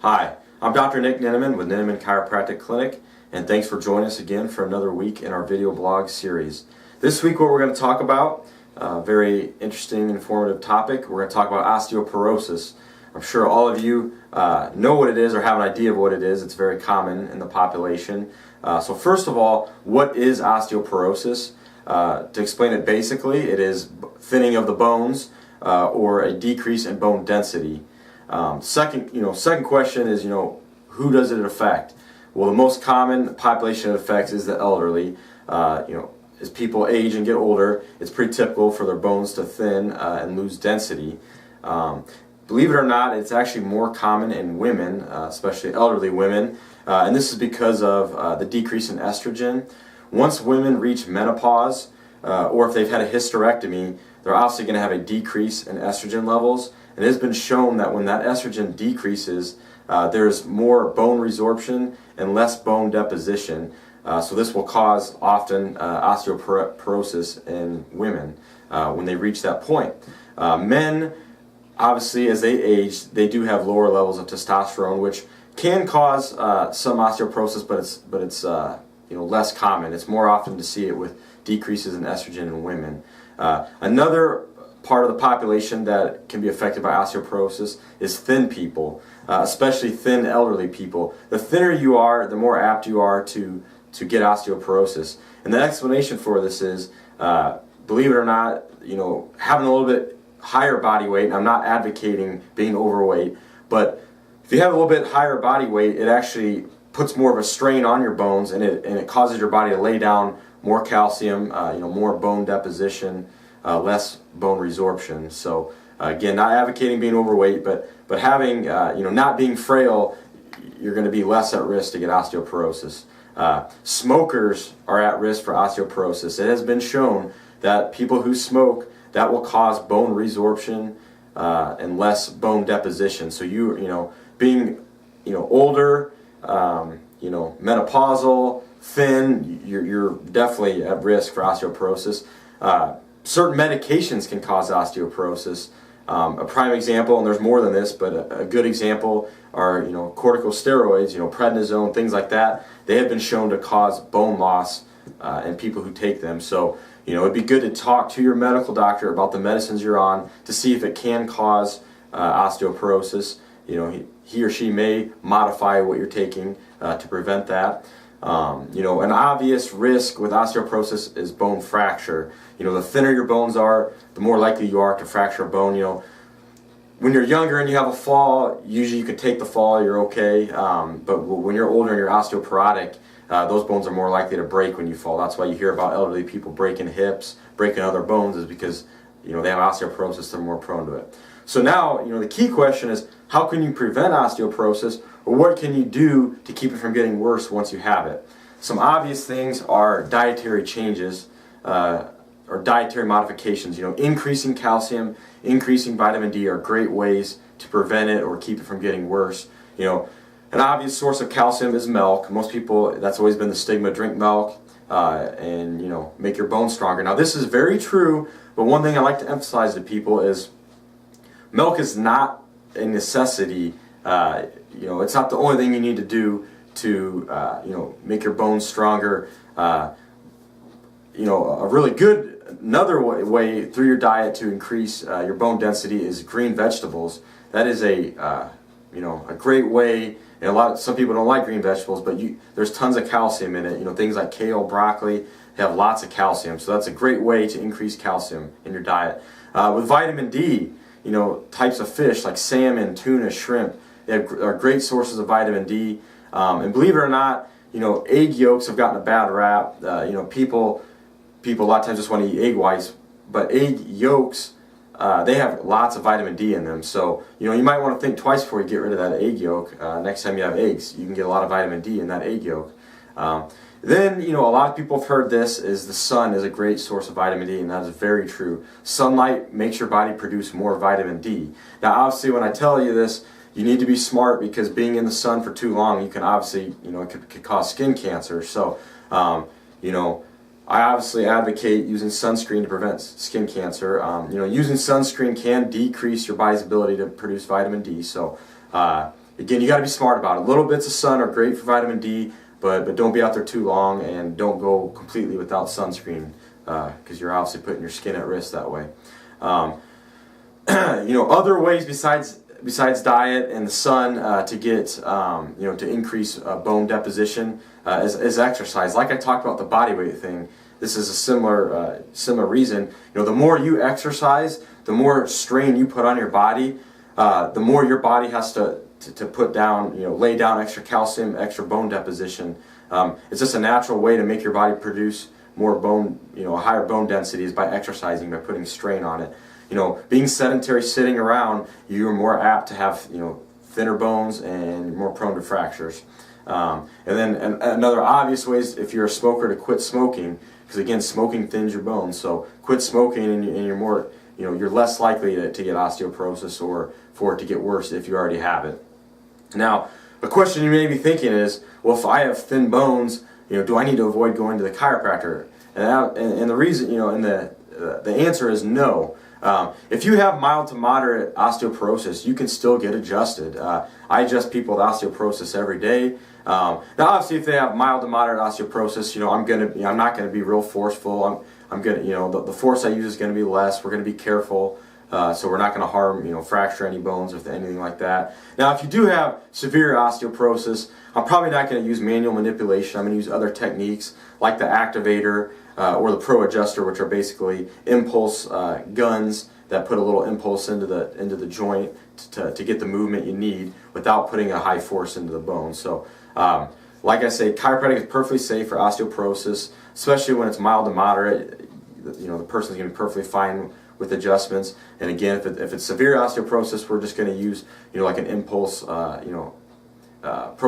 Hi, I'm Dr. Nick Neneman with Neneman Chiropractic Clinic, and thanks for joining us again for another week in our video blog series. This week what we're going to talk about, a very interesting, informative topic. We're going to talk about osteoporosis. I'm sure all of you know what it is or have an idea of what it is. It's very common in the population. So first of all, what is osteoporosis? To explain it basically, it is thinning of the bones or a decrease in bone density. Second question is, who does it affect? Well, the most common population it affects is the elderly. As people age and get older, it's pretty typical for their bones to thin and lose density. Believe it or not, it's actually more common in women, especially elderly women, and this is because of the decrease in estrogen. Once women reach menopause, or if they've had a hysterectomy, they're obviously going to have a decrease in estrogen levels. It has been shown that when that estrogen decreases, there's more bone resorption and less bone deposition. So this will cause often osteoporosis in women when they reach that point. Men, obviously, as they age, they do have lower levels of testosterone, which can cause some osteoporosis, but it's less common. It's more often to see it with decreases in estrogen in women. Another part of the population that can be affected by osteoporosis is thin people, especially thin elderly people. The thinner you are, the more apt you are to get osteoporosis. And the explanation for this is, believe it or not, having a little bit higher body weight. And I'm not advocating being overweight, but if you have a little bit higher body weight, it actually puts more of a strain on your bones, and it causes your body to lay down more calcium, more bone deposition, less bone resorption. So again, not advocating being overweight, but having not being frail, you're going to be less at risk to get osteoporosis. Smokers are at risk for osteoporosis. It has been shown that people who smoke, that will cause bone resorption and less bone deposition. So being older, menopausal, thin, you're definitely at risk for osteoporosis. Certain medications can cause osteoporosis. A prime example, and there's more than this, but a good example are corticosteroids, prednisone, things like that. They have been shown to cause bone loss in people who take them. So it'd be good to talk to your medical doctor about the medicines you're on to see if it can cause osteoporosis. He or she may modify what you're taking to prevent that. An obvious risk with osteoporosis is bone fracture. The thinner your bones are, the more likely you are to fracture a bone. When you're younger and you have a fall, usually you can take the fall, you're okay. But when you're older and you're osteoporotic, those bones are more likely to break when you fall. That's why you hear about elderly people breaking hips, breaking other bones, is because they have osteoporosis, they're more prone to it. So now, the key question is, how can you prevent osteoporosis, or what can you do to keep it from getting worse once you have it? Some obvious things are dietary changes or dietary modifications. Increasing calcium, increasing vitamin D are great ways to prevent it or keep it from getting worse. An obvious source of calcium is milk. Most people, that's always been the stigma, drink milk and make your bones stronger. Now this is very true, but one thing I like to emphasize to people is milk is not a necessity. It's not the only thing you need to do to make your bones stronger. A really good another way through your diet to increase your bone density is green vegetables. That is a great way. And some people don't like green vegetables, but there's tons of calcium in it. Things like kale, broccoli have lots of calcium, so that's a great way to increase calcium in your diet. With vitamin D, types of fish like salmon, tuna, shrimp, are great sources of vitamin D. And believe it or not, egg yolks have gotten a bad rap. People a lot of times just want to eat egg whites, but egg yolks, they have lots of vitamin D in them. So, you might want to think twice before you get rid of that egg yolk. Next time you have eggs, you can get a lot of vitamin D in that egg yolk. Then, a lot of people have heard this, is the sun is a great source of vitamin D, and that is very true. Sunlight makes your body produce more vitamin D. Now, obviously, when I tell you this, you need to be smart, because being in the sun for too long, you can obviously, it could cause skin cancer. So, I obviously advocate using sunscreen to prevent skin cancer. Using sunscreen can decrease your body's ability to produce vitamin D. So, again, you got to be smart about it. Little bits of sun are great for vitamin D, but don't be out there too long, and don't go completely without sunscreen, because you're obviously putting your skin at risk that way. Other ways besides diet and the sun to get to increase bone deposition is exercise. Like I talked about the body weight thing, this is a similar reason. The more you exercise, the more strain you put on your body, the more your body has to put down, lay down extra calcium, extra bone deposition. It's just a natural way to make your body produce more bone, higher bone densities by exercising, by putting strain on it. Being sedentary, sitting around, you're more apt to have, thinner bones and you're more prone to fractures. And then another obvious way is if you're a smoker, to quit smoking, because again, smoking thins your bones. So quit smoking, and you're more, you're less likely to get osteoporosis or for it to get worse if you already have it. Now, a question you may be thinking is, well, if I have thin bones, do I need to avoid going to the chiropractor? And the reason, and the answer is no. If you have mild to moderate osteoporosis, you can still get adjusted. I adjust people with osteoporosis every day. Now, obviously, if they have mild to moderate osteoporosis, I'm not going to be real forceful. I'm going to, the force I use is going to be less. We're going to be careful, so we're not going to harm, fracture any bones or anything like that. Now, if you do have severe osteoporosis, I'm probably not going to use manual manipulation. I'm going to use other techniques like the activator or the pro adjuster, which are basically impulse guns that put a little impulse into the joint to get the movement you need without putting a high force into the bone. So, like I say, chiropractic is perfectly safe for osteoporosis, especially when it's mild to moderate. The person's going to be perfectly fine with adjustments. And again, if it's severe osteoporosis, we're just going to use like an impulse pro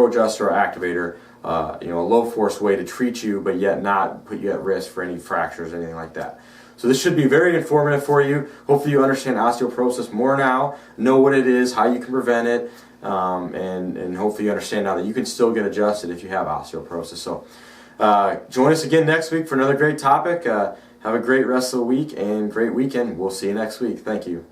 adjuster or activator, a low force way to treat you, but yet not put you at risk for any fractures or anything like that. So this should be very informative for you. Hopefully you understand osteoporosis more now, know what it is, how you can prevent it, and hopefully you understand now that you can still get adjusted if you have osteoporosis. So join us again next week for another great topic. Have a great rest of the week and great weekend. We'll see you next week. Thank you.